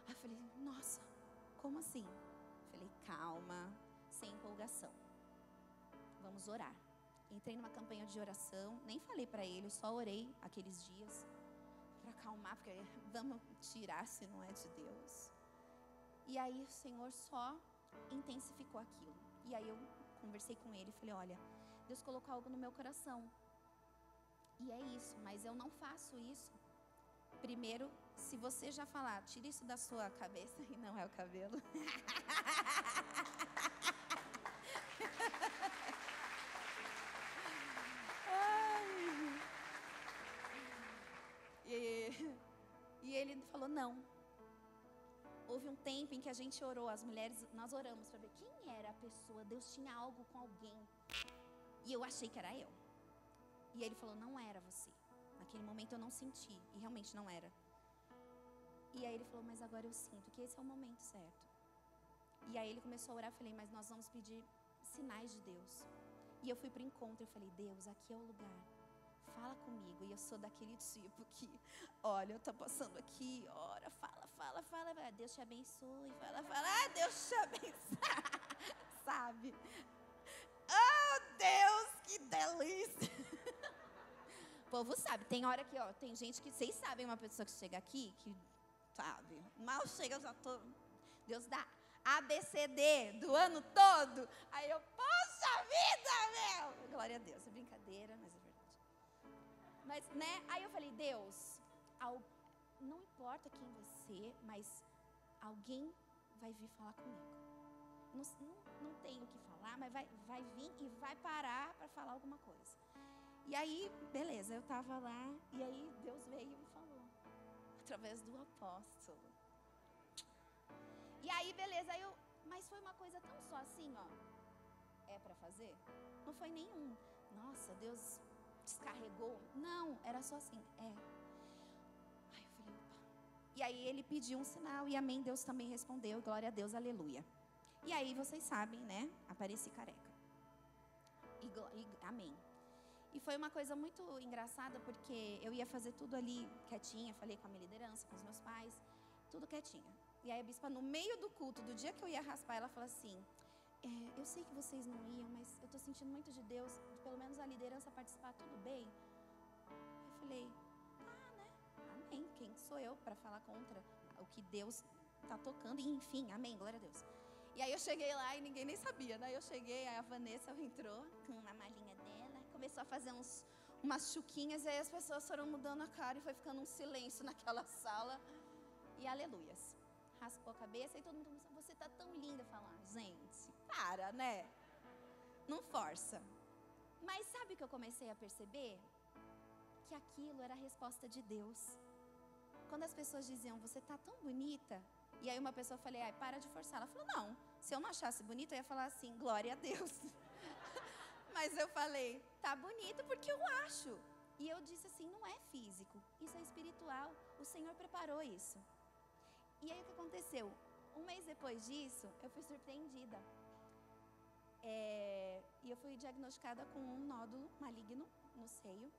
Aí eu falei, nossa, como assim? Falei, calma, sem empolgação. Vamos orar. Entrei numa campanha de oração, nem falei para ele, só orei aqueles dias. Para acalmar, porque vamos tirar se não é de Deus. E aí o Senhor só intensificou aquilo. E aí eu conversei com ele e falei, olha, Deus colocou algo no meu coração. E é isso, mas eu não faço isso. Primeiro, se você já falar, tira isso da sua cabeça, e não é o cabelo. E ele falou, não. Houve um tempo em que a gente orou, as mulheres, nós oramos para ver quem era a pessoa. Deus tinha algo com alguém. E eu achei que era eu. E ele falou, não era você. Naquele momento eu não senti, e realmente não era. E aí ele falou, mas agora eu sinto que esse é o momento certo. E aí ele começou a orar, eu falei, mas nós vamos pedir sinais de Deus. E eu fui para o encontro, eu falei, Deus, aqui é o lugar. Fala comigo. E eu sou daquele tipo que, olha, eu tô passando aqui, ora, fala. Deus te abençoe. Fala, Deus te abençoe. Sabe? Oh, Deus, que delícia. O povo sabe, tem hora que, ó, tem gente que, vocês sabem uma pessoa que chega aqui, que, sabe, mal chega, eu já tô, Deus dá ABCD do ano todo. Aí eu, poxa vida, meu. Glória a Deus, é brincadeira, mas é verdade. Mas, né, aí eu falei, Deus, não importa quem vai ser, mas alguém vai vir falar comigo. Não tenho o que falar, mas vai vir e vai parar para falar alguma coisa. E aí, beleza, eu estava lá, e aí Deus veio e me falou, através do apóstolo. E aí, beleza, mas foi uma coisa tão só assim, ó, é para fazer? Não foi nenhum, nossa, Deus descarregou. Não, era só assim, é. Aí eu falei, opa. E aí ele pediu um sinal, e amém, Deus também respondeu, glória a Deus, aleluia. E aí vocês sabem, né, apareci careca. E amém. E foi uma coisa muito engraçada, porque eu ia fazer tudo ali quietinha, falei com a minha liderança, com os meus pais, tudo quietinha. E aí a bispa, no meio do culto, do dia que eu ia raspar, ela falou assim, eu sei que vocês não iam, mas eu estou sentindo muito de Deus, de pelo menos a liderança participar, tudo bem? Eu falei, né, amém, quem sou eu para falar contra o que Deus está tocando, e enfim, amém, glória a Deus. E aí eu cheguei lá e ninguém nem sabia, né? Eu cheguei, aí a Vanessa entrou com uma malinha dela, começou a fazer umas chuquinhas, e aí as pessoas foram mudando a cara e foi ficando um silêncio naquela sala. E aleluias. Raspou a cabeça e todo mundo começou, você tá tão linda. Falar, gente, para, né? Não força. Mas sabe o que eu comecei a perceber? Que aquilo era a resposta de Deus. Quando as pessoas diziam, você tá tão bonita. E aí uma pessoa, eu falei, para de forçar. Ela falou, não, se eu não achasse bonita, eu ia falar assim, glória a Deus. Mas eu falei, tá bonito porque eu acho. E eu disse assim, não é físico, isso é espiritual. O Senhor preparou isso. E aí o que aconteceu? Um mês depois disso, eu fui surpreendida. E eu fui diagnosticada com um nódulo maligno no seio.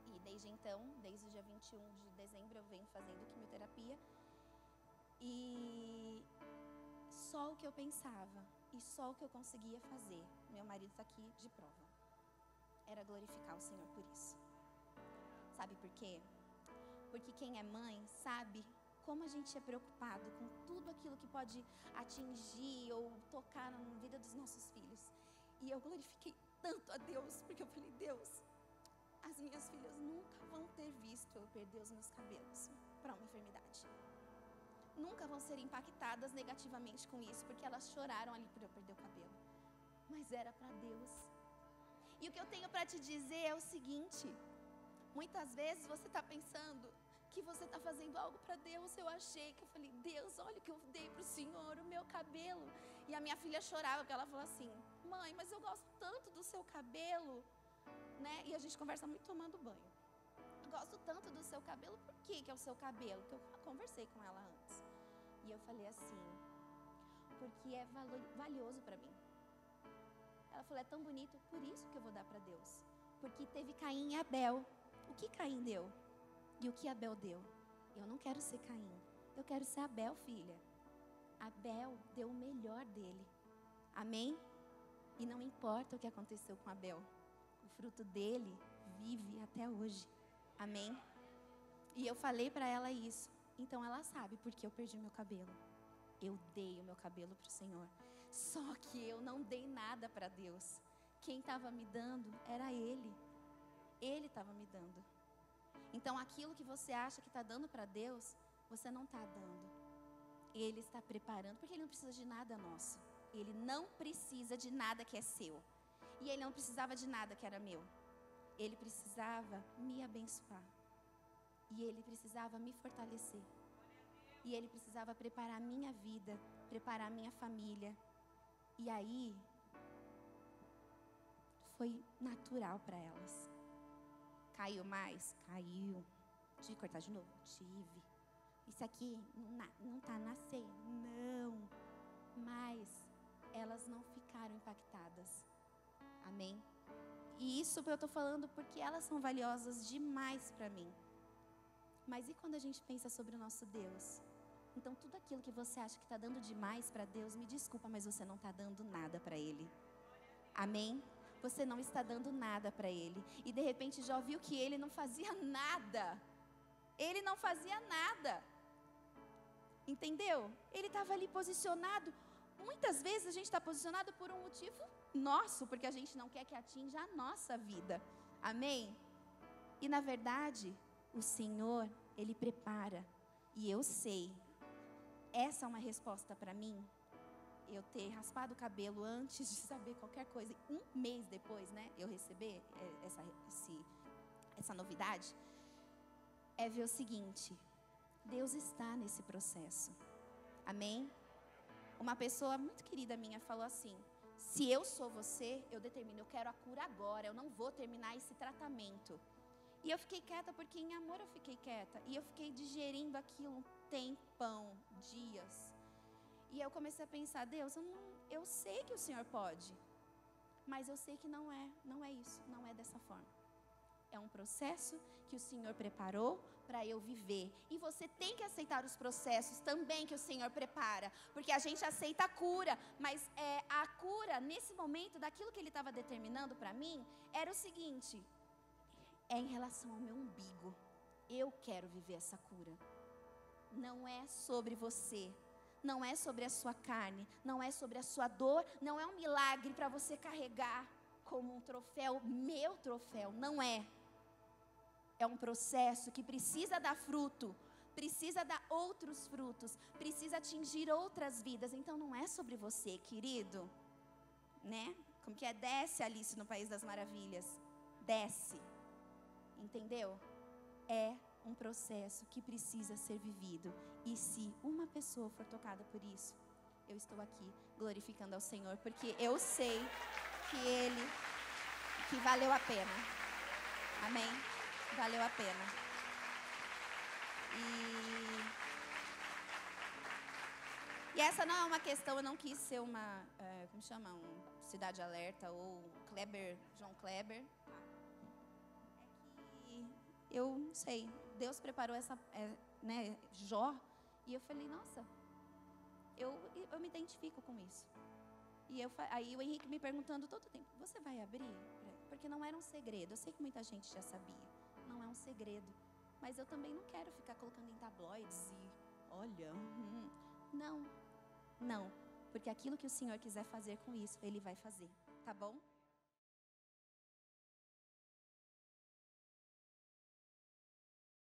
E desde então, desde o dia 21 de dezembro, eu venho fazendo quimioterapia. E só o que eu pensava e só o que eu conseguia fazer, meu marido está aqui de prova, era glorificar o Senhor por isso. Sabe por quê? Porque quem é mãe sabe como a gente é preocupado com tudo aquilo que pode atingir ou tocar na vida dos nossos filhos. E eu glorifiquei tanto a Deus, porque eu falei, Deus, as minhas filhas nunca vão ter visto eu perder os meus cabelos para uma enfermidade. Nunca vão ser impactadas negativamente com isso, porque elas choraram ali por eu perder o cabelo. Mas era para Deus. E o que eu tenho para te dizer é o seguinte: muitas vezes você está pensando que você está fazendo algo para Deus. Eu achei que eu falei, Deus, olha o que eu dei para o Senhor, o meu cabelo. E a minha filha chorava, porque ela falou assim, mãe, mas eu gosto tanto do seu cabelo, né? E a gente conversa muito tomando banho. Eu gosto tanto do seu cabelo, por que é o seu cabelo? Porque eu conversei com ela antes. E eu falei assim, porque é valioso para mim. Ela falou, é tão bonito, por isso que eu vou dar para Deus. Porque teve Caim e Abel. O que Caim deu? E o que Abel deu? Eu não quero ser Caim, eu quero ser Abel, filha. Abel deu o melhor dele. Amém? E não importa o que aconteceu com Abel, o fruto dele vive até hoje. Amém? E eu falei para ela isso. Então ela sabe porque eu perdi meu cabelo. Eu dei o meu cabelo para o Senhor. Só que eu não dei nada para Deus. Quem estava me dando era Ele. Ele estava me dando. Então aquilo que você acha que está dando para Deus, você não está dando. Ele está preparando, porque Ele não precisa de nada nosso. Ele não precisa de nada que é seu. E Ele não precisava de nada que era meu. Ele precisava me abençoar. E Ele precisava me fortalecer. E Ele precisava preparar a minha vida, preparar a minha família. E aí, foi natural para elas. Caiu mais? Caiu. Tive que cortar de novo? Tive. Isso aqui não tá nascendo? Não. Mas elas não ficaram impactadas. Amém? E isso eu estou falando porque elas são valiosas demais para mim. Mas e quando a gente pensa sobre o nosso Deus? Então tudo aquilo que você acha que está dando demais para Deus, me desculpa, mas você não está dando nada para Ele. Amém? Você não está dando nada para Ele. E de repente já ouviu que Ele não fazia nada. Ele não fazia nada. Entendeu? Ele estava ali posicionado. Muitas vezes a gente está posicionado por um motivo nosso, porque a gente não quer que atinja a nossa vida. Amém? E na verdade, o Senhor, Ele prepara. E eu sei, essa é uma resposta para mim. Eu ter raspado o cabelo antes de saber qualquer coisa, um mês depois, né, eu receber essa novidade, é ver o seguinte: Deus está nesse processo. Amém? Uma pessoa muito querida minha falou assim: se eu sou você, eu determino, eu quero a cura agora, eu não vou terminar esse tratamento. E eu fiquei quieta, porque em amor eu fiquei quieta. E eu fiquei digerindo aquilo um tempão, dias. E eu comecei a pensar, Deus, eu sei que o Senhor pode, mas eu sei que não é isso, não é dessa forma. É um processo que o Senhor preparou para eu viver. E você tem que aceitar os processos também que o Senhor prepara, porque a gente aceita a cura, mas a cura, nesse momento, daquilo que Ele estava determinando para mim, era o seguinte: é em relação ao meu umbigo. Eu quero viver essa cura. Não é sobre você. Não é sobre a sua carne, não é sobre a sua dor, não é um milagre para você carregar como um troféu, meu troféu, não é. É um processo que precisa dar fruto, precisa dar outros frutos, precisa atingir outras vidas. Então não é sobre você, querido, né? Como que é? Desce, Alice, no País das Maravilhas. Desce, entendeu? É um processo que precisa ser vivido. E se uma pessoa for tocada por isso, eu estou aqui glorificando ao Senhor, porque eu sei que valeu a pena. Amém? Valeu a pena. E essa não é uma questão, eu não quis ser uma, como chama? Cidade Alerta ou João Kleber. Eu não sei, Deus preparou essa, Jó, e eu falei, nossa, eu me identifico com isso. E aí o Henrique me perguntando todo o tempo, você vai abrir? Porque não era um segredo, eu sei que muita gente já sabia, não é um segredo, mas eu também não quero ficar colocando em tabloides olha, não, não. Porque aquilo que o Senhor quiser fazer com isso, Ele vai fazer, tá bom?